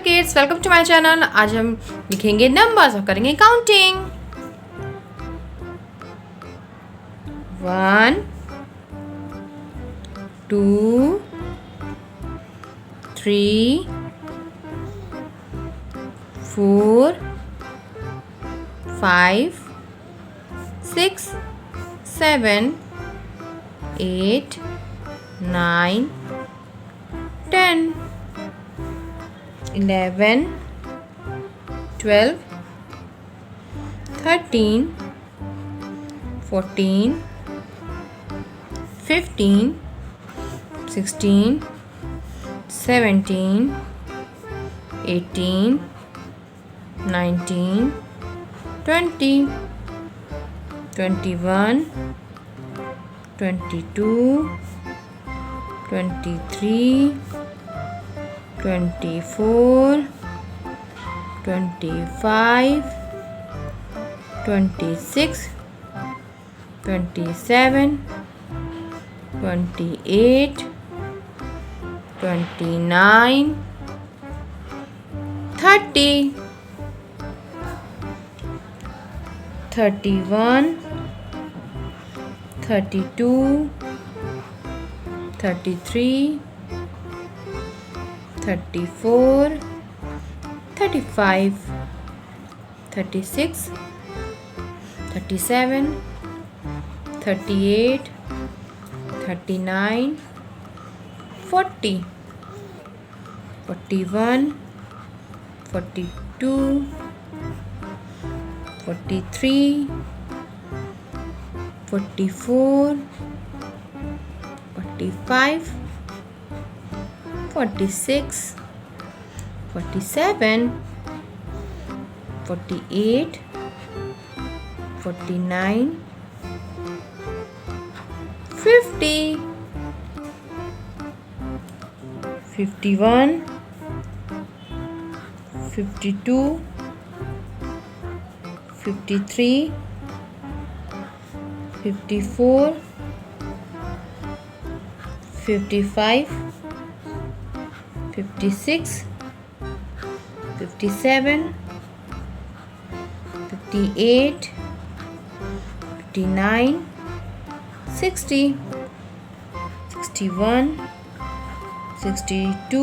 Kids, welcome to my channel. आज हम लिखेंगे नंबर्स और करेंगे काउंटिंग। 1 2 3 4 5 6 7 8 9 10 11 12 13 14 15 16 17 18 19 20 21 22 23 24 25 26 27 28 29 30 31 32 33 34 35 36 37 38 39 40 41 42 43 44 45 46 47 48 49 50 51 52 53 54 55 56 57 58 59 60 61 62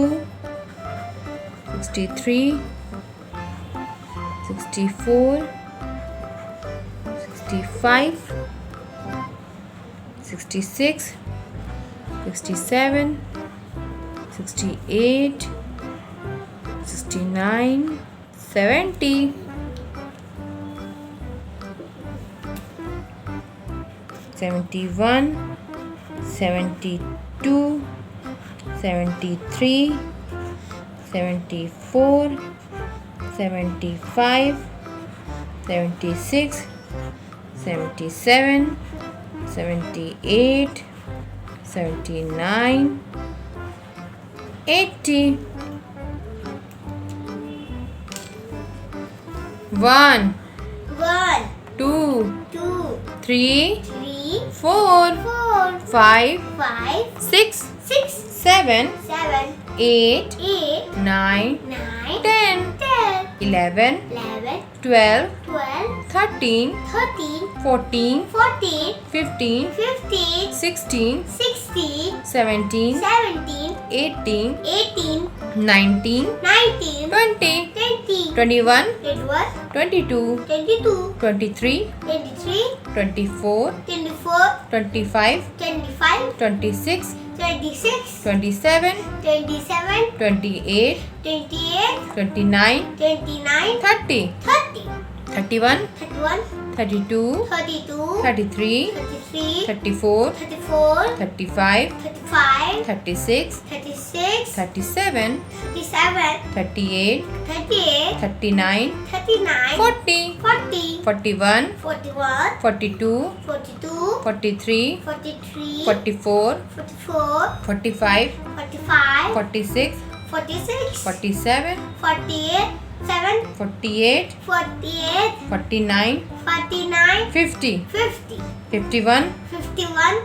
63 64 65 66 67 68 69 70 71 72 73 74 75 76 77 78 79 80 1 2 3 4 5 6 7 8 9 10 11 12 13 14 15 16 17 18 19 20 21 22 23 24 25 26 27 28 29 30 31 32 33 34 35 36 37 38 39 40 41 42 43 44 45 46 47 48 49 50 51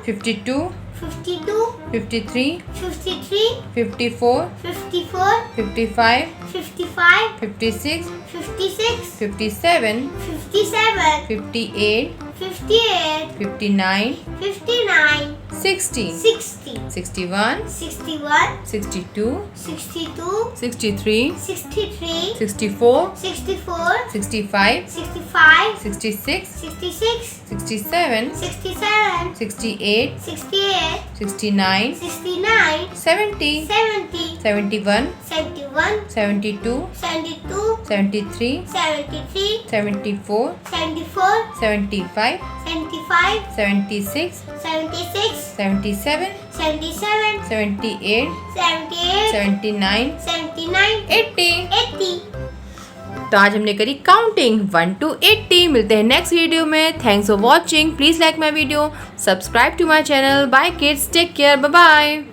52 52, 53, 53, 54, 54, 55, 55, 56, 56, 57, 57, 58, 58, 59, 59, 60, 60, 61, 61, 62, 62, 63, 63, 64, 64, 65, 65, 66, 66, 67, 67, 68, 68, 69, 69, 70, 70, 71, 71, 72, 72, 73, 73, 74, 74, 75, 75, 76, 76, 77, 77, 78, 78, 79, 79, 80। 80. तो आज हमने करी काउंटिंग 1 to 80। मिलते हैं नेक्स्ट वीडियो में। Thanks for watching. Please like my video, subscribe to my channel. Bye kids, take care, bye bye.